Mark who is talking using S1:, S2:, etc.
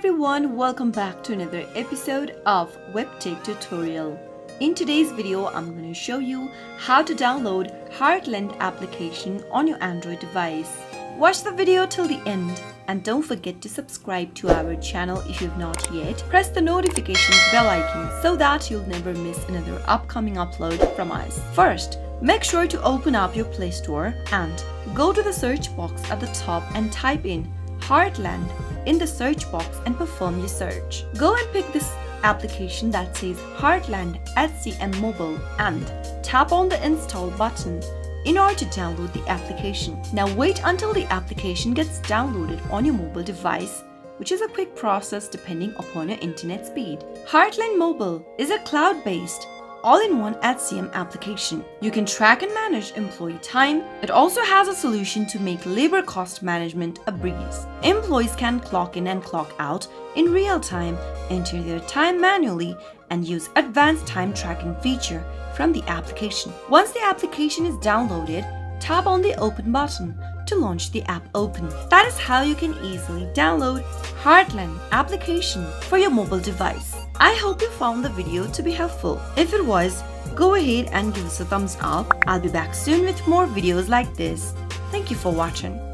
S1: everyone, welcome back to another episode of Webtech Tutorial. In today's video, I'm going to show you how to download Heartland application on your Android device. Watch the video till the end and don't forget to subscribe to our channel if you've not yet. Press the notification bell icon so that you'll never miss another upcoming upload from us. First, make sure to open up your Play Store and go to the search box at the top and type in Heartland in the search box and perform your search. Go and pick this application that says Heartland SCM Mobile and tap on the install button in order to download the application. Now wait until the application gets downloaded on your mobile device, which is a quick process depending upon your internet speed. Heartland Mobile is a cloud-based all-in-one HCM application. You can track and manage employee time. It also has a solution to make labor cost management a breeze. Employees can clock in and clock out in real time, enter their time manually, and use advanced time tracking feature from the application. Once the application is downloaded, tap on the Open button to launch the app open. That is how you can easily download Heartland application for your mobile device. I hope you found the video to be helpful. If it was, go ahead and give us a thumbs up. I'll be back soon with more videos like this. Thank you for watching.